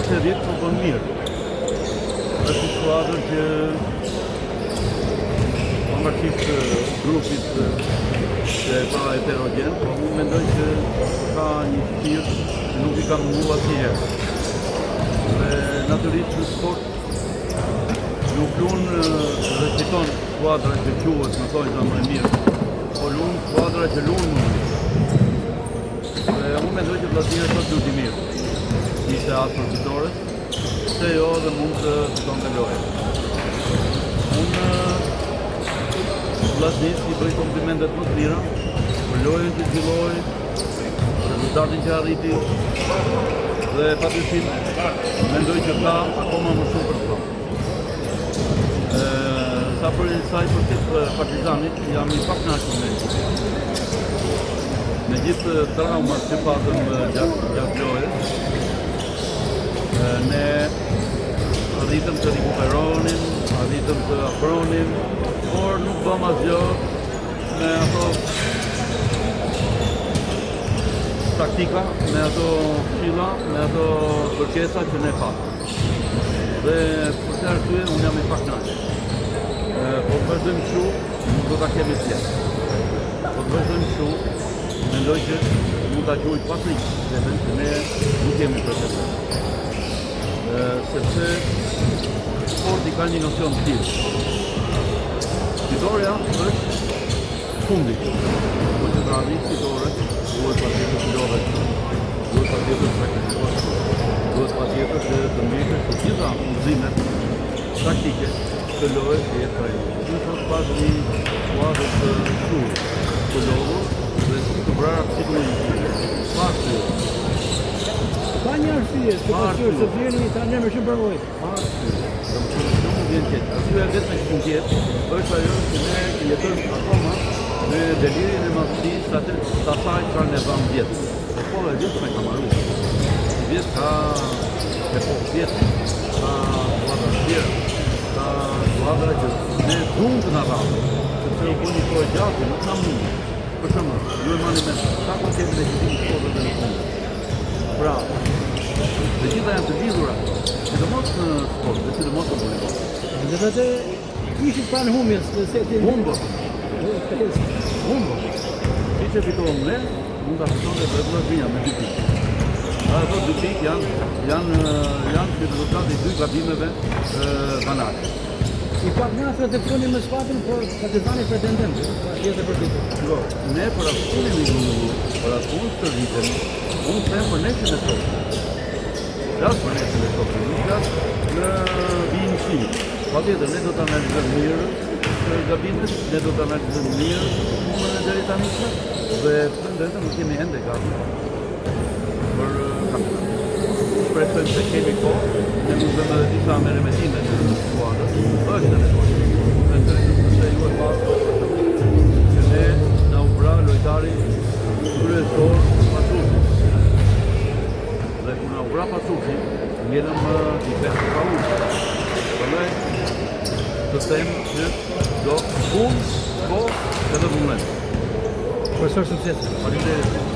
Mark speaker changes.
Speaker 1: se rritë po bën mirë. Është një skuadër që pavarësisht grupit që e pa heterogen, po unë mendoj që ka një shpirt që nuk i ka munguar asnjëherë. Dhe natyrisht në sport nuk lunë dhe fiton skuadra që quhet, më thonjë sa më e mirë, po lunë skuadra që lunë më mirë. Dhe unë mendoj që Vllaznia sot luti mirë. Ishte asur fitores, se jo dhe mund të fiton të lojë. Unë Vllaznisë i bëj komplimentet më të mira për lojën që zhvilloi, rezultatin që arriti dhe padyshim mendoj që ka akoma më shumë për të bërë. Sa për saj përket Partizanit, jam i pakënaqur me gjithë traumat që patëm gjatë lojës. Ne arritëm të rikuperonin, arritëm të afronin, por nuk bëm asgjë me ato taktika, me ato këshilla, me ato kërkesa që ne patëm. Dhe për të arsye unë jam i pakënaqur. Po të vazhdojmë kështu, nuk do ta kemi tjetër. Po të vazhdojmë kështu, mendoj që mund ta quaj pasrikë, vetëm që ne nuk kemi për të bërë. Sepse sporti ka një nocion të tillë. Fitoria është fundi. Po të arrijë fitore, duhet patjetër të lohet, duhet patjetër të sakrifikohet, duhet patjetër të mbështetet të gjitha udhëzimet praktike të lojës që jetë trajnuar. Në sot pas një skuadër të shtuar, të lodhur dhe të vrarë psikologjikisht.
Speaker 2: Ka një arsye, se vjen një trajner me shumë përvojë.
Speaker 1: Nuk vjen keq. Arsyeja vetëm që mund jetë është ajo që ne jetojmë akoma në delirin e madhësisë të asaj çfarë ne vëmë vjetë. Popolla e vjetë me ka marruar. Vjetë ka epokë vjetë, ka skuadra tjera, ka skuadra që ne duam të na rrafë, sepse u bën një kohë gjatë, nuk na mundi. Për shembull, ju e mani me sa koncepte dhe që shkodët dhe në fund. Pra, dhe gjitha janë të lidhura, sidomos në sport, dhe sidomos në voleibol.
Speaker 2: Dhe vetë ishit pranë humbjes,
Speaker 1: Humbo. Si që fitohëm ne, mund ta fitonte edhe Vllaznia me 2 pikë. Ato 2 pikë janë si rezultati 2 gabimeve banale.
Speaker 2: I pak ngasë të puni me shpatin, por Partizani pretendent, tjetër për titull.
Speaker 1: Ne për atë punë stërvitemi, unë them për nesën e sotme. Flas për nesën e sotme, nuk flas në vijimësim. Patjetër, ne do të analizojmë mirë gabimet, ne do të analizojmë mirë punën e deri tani dhe pretendentëm nuk kemi ende gabim për kampionat. Shpresojmë se kemi kohë, ne mund të bëjmë edhe disa merremetime në skuadrë. Është nevojë. Pretendentëm se ju e pasur që ne na u vra lojtari kryesor Pasushi. Dhe kur na u vra Pasushi, mbledhëm i vetë Paul. Prandaj të them që do punë, edhe vullnet.
Speaker 2: Profesor sukses.
Speaker 1: Faleminderit.